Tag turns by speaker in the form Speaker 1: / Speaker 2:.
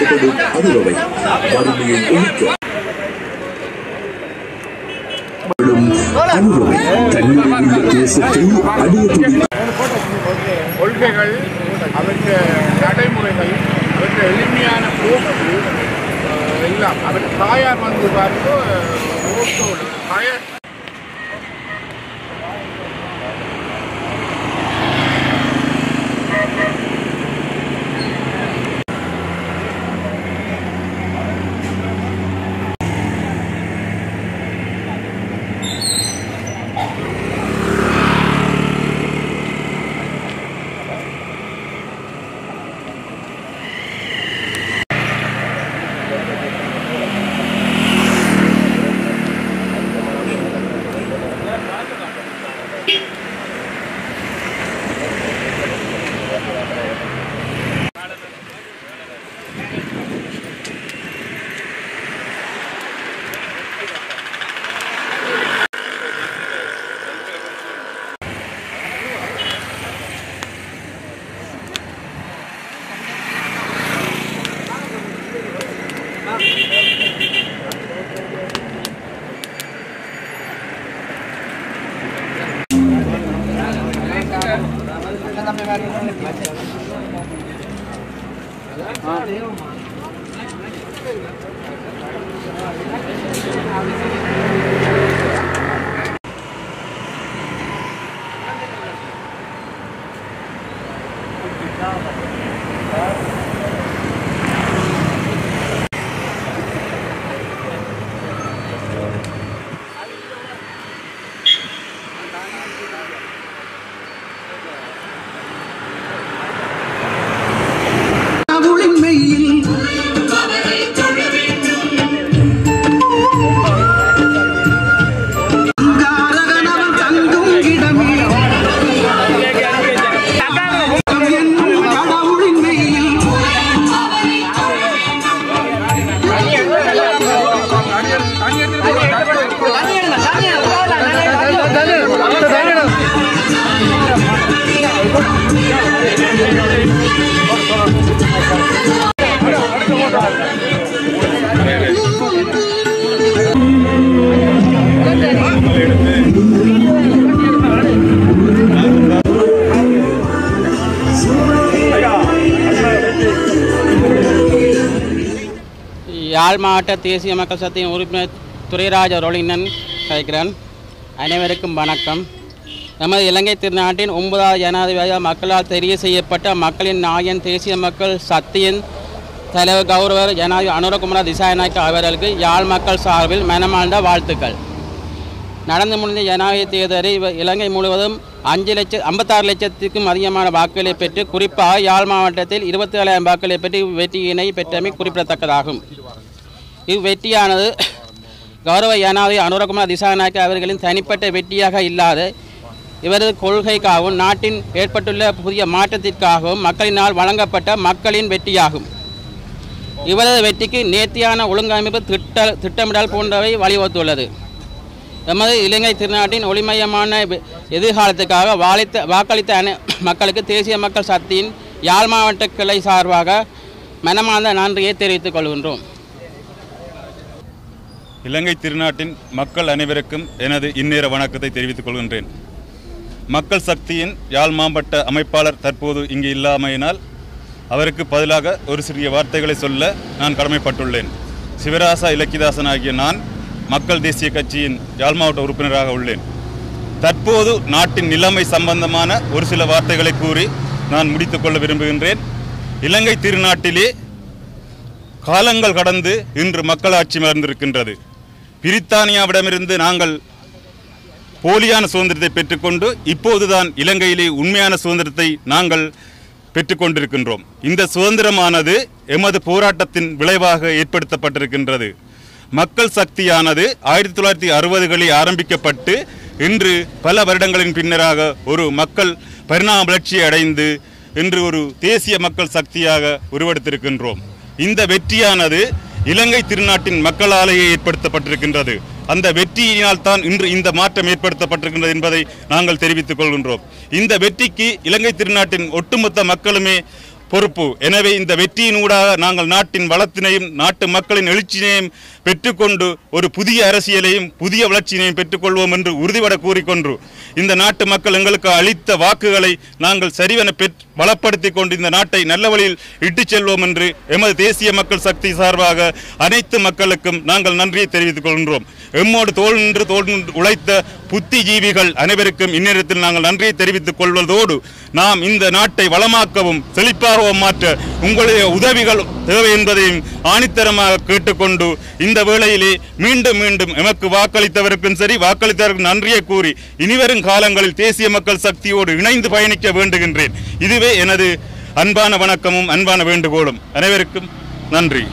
Speaker 1: முன்னெடுக்கப்படும் அணுவை வறுமையை ஒழிக்க அணுவை தன்னுடைய தேசத்தை அடைய
Speaker 2: கொள்கைகள் அவற்றை நடைமுறைகள் அவற்றை எளிமையான போக்கு எல்லாம் அவர் தாயார் வந்து பார்த்து தாயார்
Speaker 3: யாழ் மாவட்ட தேசிய மக்கள் சக்தியின் உறுப்பினர் துரைராஜ் ரோலினன் கலைக்கிறேன். அனைவருக்கும் வணக்கம். நமது இலங்கை திருநாட்டின் 9வது ஜனாதிபதியாக மக்களால் தெரிவு செய்யப்பட்ட மக்களின் நாயன் தேசிய மக்கள் சக்தியின் தலைவர் கௌரவர் ஜனாதிபதி அனுரகுமார திசாநாயக்க அவர்களுக்கு யாழ் மக்கள் சார்பில் மனமார்ந்த வாழ்த்துக்கள். நடந்து முடிந்த ஜனாதிபதி தேர்தலில் இலங்கை முழுவதும் 56 லட்சத்திற்கும் அதிகமான வாக்குகளை பெற்று குறிப்பாக யாழ் மாவட்டத்தில் 27,000 வாக்குகளை பெற்று வெற்றியினை பெற்றமை குறிப்பிடத்தக்கதாகும். இவ்வெற்றியானது கௌரவ ஜனாதிபதி அனுரகுமார திசாநாயக்க அவர்களின் தனிப்பட்ட வெற்றியாக இல்லாத இவரது கொள்கைக்காகவும் நாட்டின் ஏற்பட்டுள்ள புதிய மாற்றத்திற்காகவும் மக்களினால் வழங்கப்பட்ட மக்களின் வெற்றியாகும். இவரது வெற்றிக்கு நேர்த்தியான ஒழுங்கமைப்பு திட்டமிடல் போன்றவை வழிவகுத்துள்ளது. எமது இலங்கை திருநாட்டின் ஒளிமயமான எதிர்காலத்துக்காக வாக்களித்த மக்களுக்கு தேசிய மக்கள் சக்தியின் யாழ் மாவட்ட கிளை சார்பாக மனமார்ந்த நன்றியை தெரிவித்துக் கொள்கின்றோம்.
Speaker 4: இலங்கை திருநாட்டின் மக்கள் அனைவருக்கும் எனது இந்நேர வணக்கத்தை தெரிவித்துக் கொள்கின்றேன். மக்கள் சக்தியின் யாழ் மாவட்ட அமைப்பாளர் தற்போது இங்கு இல்லாமையினால் அவருக்கு பதிலாக ஒரு சிறிய வார்த்தைகளை சொல்ல நான் கடமைப்பட்டுள்ளேன். சிவராசா இலக்கிதாசன் ஆகிய நான் மக்கள் தேசிய கட்சியின் யாழ் மாவட்ட உறுப்பினராக உள்ளேன். தற்போது நாட்டின் நிலைமை சம்பந்தமான ஒரு சில வார்த்தைகளை கூறி நான் முடித்துக்கொள்ள விரும்புகின்றேன். இலங்கை திருநாட்டிலே காலங்கள் கடந்து இன்று மக்களாட்சி மலர்ந்திருக்கின்றது. பிரித்தானியாவிடமிருந்து நாங்கள் போலியான சுதந்திரத்தை பெற்றுக்கொண்டு இப்போதுதான் இலங்கையிலே உண்மையான சுதந்திரத்தை நாங்கள் பெற்றுக்கொண்டிருக்கின்றோம். இந்த சுதந்திரமானது எமது போராட்டத்தின் விளைவாக ஏற்படுத்தப்பட்டிருக்கின்றது. மக்கள் சக்தியானது 1960களில் ஆரம்பிக்கப்பட்டு இன்று பல வருடங்களின் பின்னராக ஒரு மக்கள் பரிணாம வளர்ச்சியை அடைந்து இன்று ஒரு தேசிய மக்கள் சக்தியாக உருவெடுத்திருக்கின்றோம். இந்த வெற்றியானது இலங்கை திருநாட்டின் மக்களாலேயே ஏற்படுத்தப்பட்டிருக்கின்றது. அந்த வெற்றியினால் தான் இன்று இந்த மாற்றம் ஏற்படுத்தப்பட்டிருக்கின்றது என்பதை நாங்கள் தெரிவித்துக் கொள்கின்றோம். இந்த வெற்றிக்கு இலங்கை திருநாட்டின் ஒட்டுமொத்த மக்களுமே பொறுப்பு. எனவே இந்த வெற்றியினூடாக நாங்கள் நாட்டின் வளத்தினையும் நாட்டு மக்களின் எழுச்சியினையும் பெற்றுக்கொண்டு ஒரு புதிய அரசியலையும் புதிய வளர்ச்சியினையும் பெற்றுக்கொள்வோம் என்று உறுதிபட கூறிக்கொண்டு இந்த நாட்டு மக்கள் எங்களுக்கு அளித்த வாக்குகளை நாங்கள் சரிவென பலப்படுத்தி கொண்டு இந்த நாட்டை நல்ல வழியில் இட்டுச் செல்வோம் என்று எமது தேசிய மக்கள் சக்தி சார்பாக அனைத்து மக்களுக்கும் நாங்கள் நன்றியை தெரிவித்துக் கொள்கின்றோம். எம்மோடு தோள் நின்று உழைத்த புத்திஜீவிகள் அனைவருக்கும் இந்நேரத்தில் நாங்கள் நன்றியை தெரிவித்துக் கொள்வதோடு நாம் இந்த நாட்டை வளமாக்கவும் செழிப்பாகவும் மாற்ற உங்களுடைய உதவிகள் தேவை என்பதையும் ஆணித்தரமாக கேட்டுக்கொண்டு இந்த வேளையிலே மீண்டும் மீண்டும் எமக்கு வாக்களித்தவருக்கும் சரி வாக்களித்தவருக்கு நன்றியை கூறி இனிவரும் காலங்களில் தேசிய மக்கள் சக்தியோடு இணைந்து பயணிக்க வேண்டுகின்றேன். இதுவே எனது அன்பான வணக்கமும் அன்பான வேண்டுகோளும். அனைவருக்கும் நன்றி.